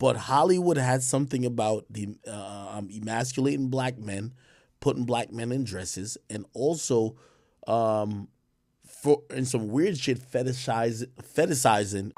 But Hollywood had something about the emasculating black men, putting black men in dresses, and also for and some weird shit fetishizing.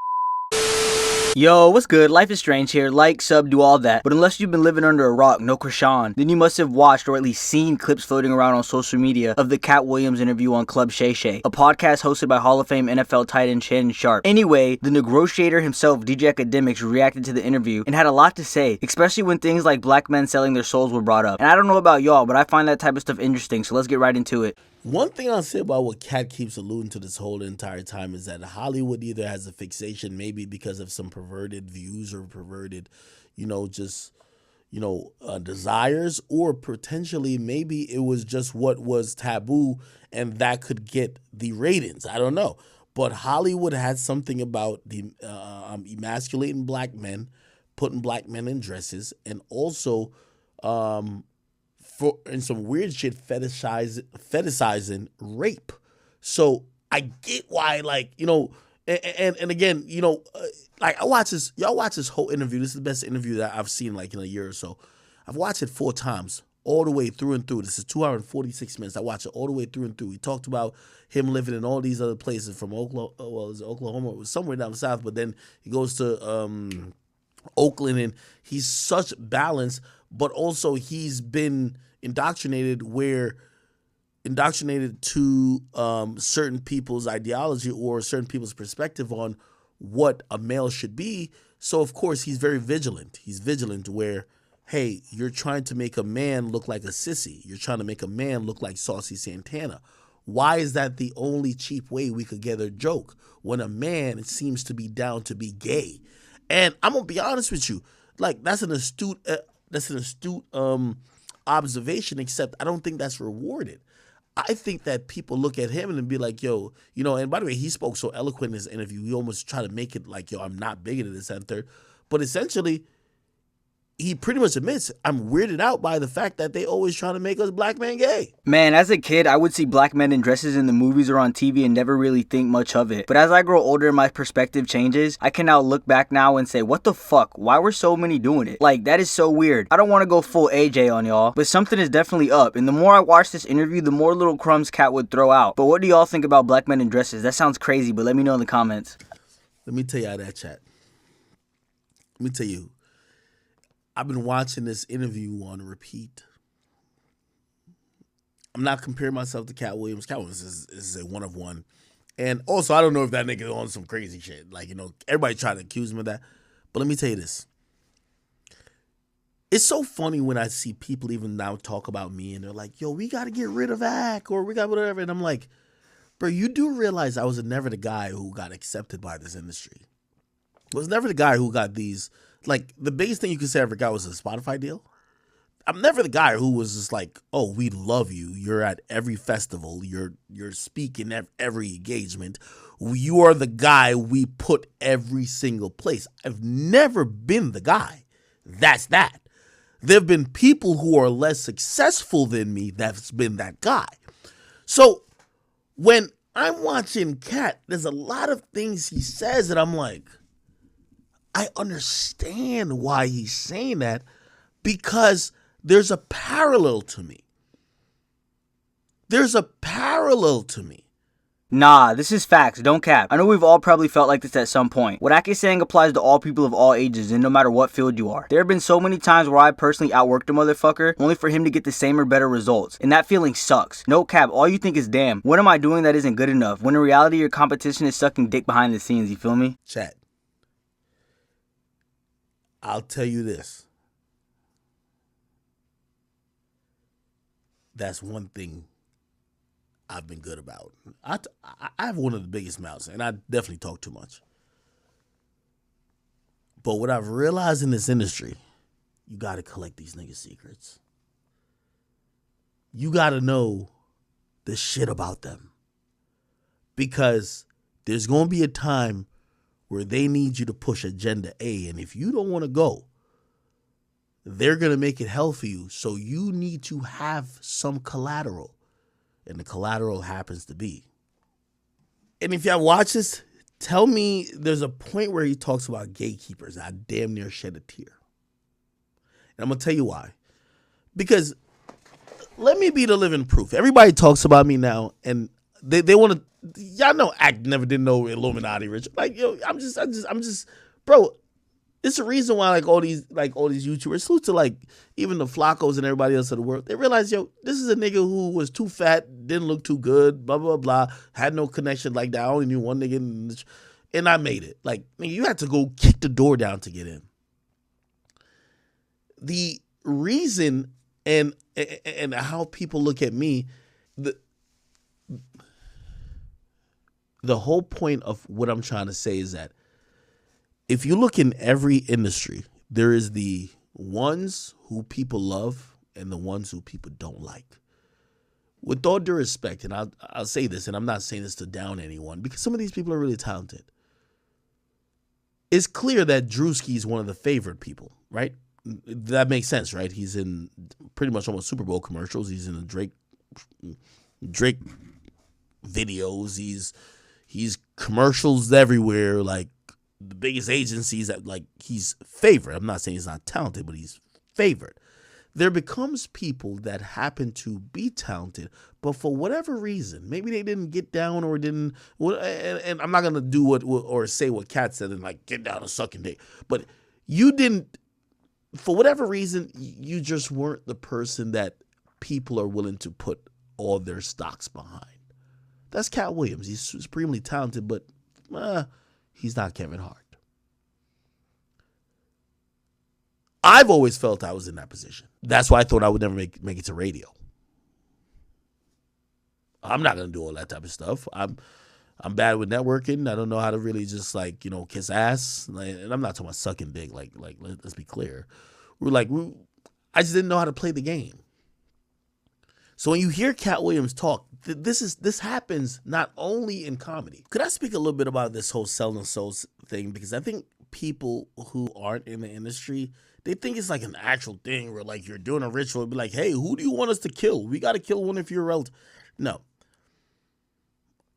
Yo, what's good? Life is Strange here. Like, sub, do all that. But unless you've been living under a rock, no Krishan, then you must have watched or at least seen clips floating around on social media of the Cat Williams interview on Club Shay Shay, a podcast hosted by Hall of Fame NFL tight end Shannon Sharp. Anyway, the negotiator himself, DJ AKADEMIKS, reacted to the interview and had a lot to say, especially when things like black men selling their souls were brought up. And I don't know about y'all, but I find that type of stuff interesting, so let's get right into it. One thing I'll say about what Cat keeps alluding to this whole entire time is that Hollywood either has a fixation, maybe because of some perverted views or perverted, desires, or potentially maybe it was just what was taboo and that could get the ratings. I don't know. But Hollywood had something about the emasculating black men, putting black men in dresses, and also and some weird shit fetishizing rape. So I get why, and again, I watch this. Y'all watch this whole interview. This is the best interview that I've seen in a year or so. I've watched it 4 times, all the way through and through. This is 2 hours and 46 minutes. I watched it all the way through and through. He talked about him living in all these other places from Oklahoma. Well, it was Oklahoma. It was somewhere down south, but then he goes to Oakland, and he's such balance, but also he's been indoctrinated to certain people's ideology or certain people's perspective on what a male should be. So of course he's very vigilant. He's vigilant where, hey, you're trying to make a man look like a sissy. You're trying to make a man look like Saucy Santana. Why is that the only cheap way we could get a joke when a man seems to be down to be gay? And I'm gonna be honest with you, that's an astute observation, except I don't think that's rewarded. I think that people look at him and be like, yo, and by the way, he spoke so eloquent in his interview, he almost tried to make it like, yo, I'm not bigoted, this and third. But essentially, he pretty much admits, I'm weirded out by the fact that they always trying to make us black men gay. Man, as a kid, I would see black men in dresses in the movies or on TV and never really think much of it. But as I grow older and my perspective changes, I can now look back now and say, what the fuck? Why were so many doing it? That is so weird. I don't want to go full AJ on y'all, but something is definitely up. And the more I watch this interview, the more little crumbs Cat would throw out. But what do y'all think about black men in dresses? That sounds crazy, but let me know in the comments. Let me tell y'all that, chat. Let me tell you. I've been watching this interview on repeat. I'm not comparing myself to Cat Williams. Cat Williams is a one of one. And also, I don't know if that nigga on some crazy shit. Everybody trying to accuse him of that. But let me tell you this. It's so funny when I see people even now talk about me and they're like, yo, we got to get rid of ACK or we got whatever. And I'm like, bro, you do realize I was never the guy who got accepted by this industry. I was never the guy who got these. The biggest thing you could say I ever got was a Spotify deal. I'm never the guy who was just like, oh, we love you. You're at every festival. You're speaking at every engagement. You are the guy we put every single place. I've never been the guy. That's that. There have been people who are less successful than me that's been that guy. So when I'm watching Cat, there's a lot of things he says that I'm like, I understand why he's saying that, because there's a parallel to me. Nah, this is facts, don't cap. I know we've all probably felt like this at some point. What Ak is saying applies to all people of all ages and no matter what field you are. There have been so many times where I personally outworked a motherfucker only for him to get the same or better results. And that feeling sucks. No cap, all you think is, damn, what am I doing that isn't good enough? When in reality, your competition is sucking dick behind the scenes, you feel me? Chat. I'll tell you this. That's one thing I've been good about. I have one of the biggest mouths, and I definitely talk too much. But what I've realized in this industry, you got to collect these niggas' secrets. You got to know the shit about them. Because there's going to be a time where they need you to push agenda A. And if you don't want to go, they're going to make it hell for you. So you need to have some collateral. And the collateral happens to be. And if y'all watch this, Tell me, there's a point where he talks about gatekeepers. I damn near shed a tear. And I'm going to tell you why. Because let me be the living proof. Everybody talks about me now, and they want to. Y'all know Act never did no Illuminati rich. Like, yo, I'm just, bro. It's a reason why all these YouTubers, salute to even the Flacos and everybody else of the world. They realize, yo, this is a nigga who was too fat, didn't look too good, blah blah blah, had no connection like that. I only knew one nigga, and I made it. Like, nigga, you had to go kick the door down to get in. The reason and how people look at me, the whole point of what I'm trying to say is that if you look in every industry, there is the ones who people love and the ones who people don't like. With all due respect, and I'll say this, and I'm not saying this to down anyone, because some of these people are really talented. It's clear that Drewski is one of the favored people, right? That makes sense, right? He's in pretty much almost Super Bowl commercials. He's in the Drake videos. He's commercials everywhere, like the biggest agencies that he's favored. I'm not saying he's not talented, but he's favored. There becomes people that happen to be talented, but for whatever reason, maybe they didn't get down or didn't. And I'm not gonna do or say what Kat said and get down and suck and dick. But you didn't, for whatever reason, you just weren't the person that people are willing to put all their stocks behind. That's Cat Williams. He's supremely talented, but he's not Kevin Hart. I've always felt I was in that position. That's why I thought I would never make it to radio. I'm not gonna do all that type of stuff. I'm bad with networking. I don't know how to really just kiss ass. And I'm not talking about sucking dick. Let's be clear. I just didn't know how to play the game. So when you hear Cat Williams talk, this happens not only in comedy. Could I speak a little bit about this whole selling souls thing? Because I think people who aren't in the industry, they think it's like an actual thing where you're doing a ritual and be like, hey, who do you want us to kill? We got to kill one if you're a relative. No.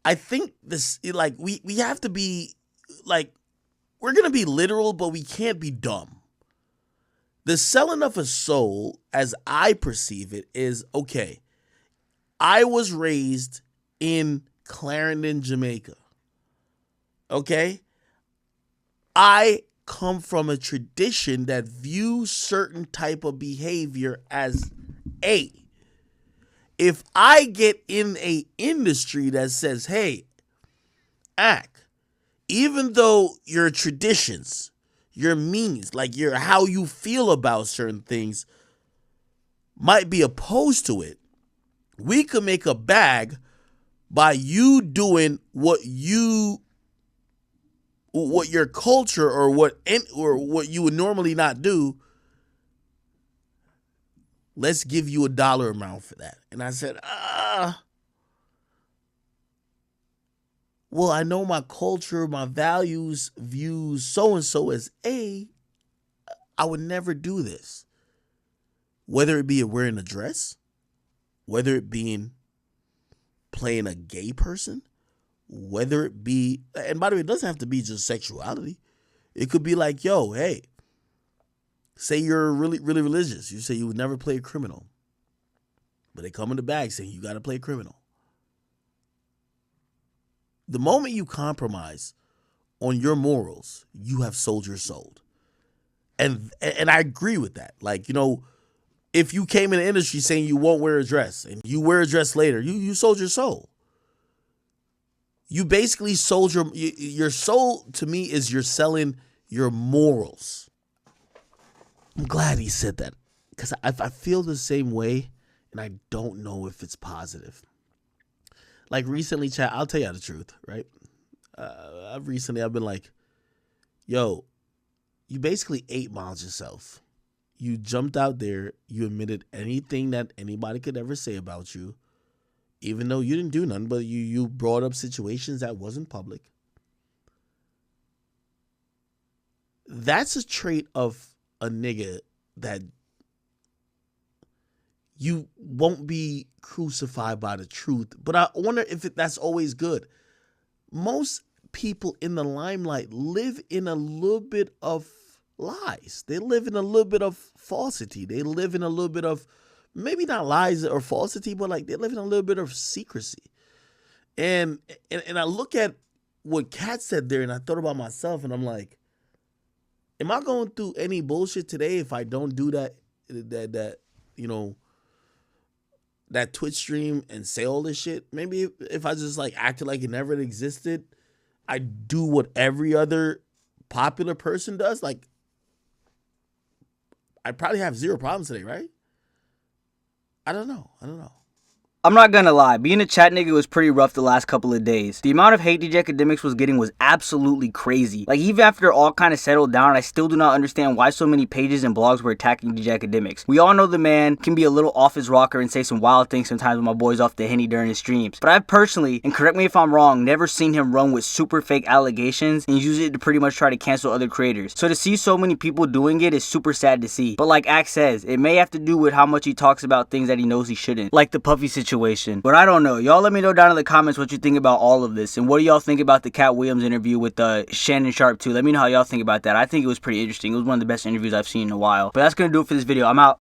I think this, we have to be, we're going to be literal, but we can't be dumb. The selling of a soul, as I perceive it, is, okay, I was raised in Clarendon, Jamaica. Okay? I come from a tradition that views certain type of behavior as A. If I get in a industry that says, hey, act, even though your traditions, your means, your how you feel about certain things might be opposed to it, we could make a bag by you doing what your culture or what you would normally not do. Let's give you $1 amount for that. And I said, well, I know my culture, my values, views so-and-so as A. I would never do this. Whether it be wearing a dress, whether it be playing a gay person, whether it be, and by the way, it doesn't have to be just sexuality. It could be yo, hey, say you're really, really religious. You say you would never play a criminal. But they come in the bag saying you got to play a criminal. The moment you compromise on your morals, you have sold your soul. And I agree with that. If you came in the industry saying you won't wear a dress and you wear a dress later, you sold your soul. You basically sold your soul. To me, is you're selling your morals. I'm glad he said that, because I feel the same way, and I don't know if it's positive. Recently, chat, I'll tell you the truth, right? I've been like, yo, you basically 8 miles yourself. You jumped out there, you admitted anything that anybody could ever say about you, even though you didn't do nothing, but you brought up situations that wasn't public. That's a trait of a nigga that you won't be crucified by the truth. But I wonder if that's always good. Most people in the limelight live in a little bit of lies. They live in a little bit of falsity. They live in a little bit of, maybe not lies or falsity, but like they live in a little bit of secrecy. And I look at what Kat said there, and I thought about myself, and I'm like, am I going through any bullshit today if I don't do that that Twitch stream and say all this shit? Maybe if I just like acted like it never existed, I do what every other popular person does, like I probably have zero problems today, right? I don't know. I'm not gonna lie, being a chat nigga was pretty rough the last couple of days. The amount of hate DJ Akademiks was getting was absolutely crazy. Like, even after it all kind of settled down, I still do not understand why so many pages and blogs were attacking DJ Akademiks. We all know the man can be a little off his rocker and say some wild things sometimes when my boy's off the Henny during his streams. But I've personally, and correct me if I'm wrong, never seen him run with super fake allegations and use it to pretty much try to cancel other creators. So to see so many people doing it is super sad to see. But like Ak says, it may have to do with how much he talks about things that he knows he shouldn't. Like the Puffy situation. But I don't know. Y'all let me know down in the comments what you think about all of this. And what do y'all think about the Cat Williams interview with Shannon Sharp too? Let me know how y'all think about that. I think it was pretty interesting. It was one of the best interviews I've seen in a while. But that's going to do it for this video. I'm out.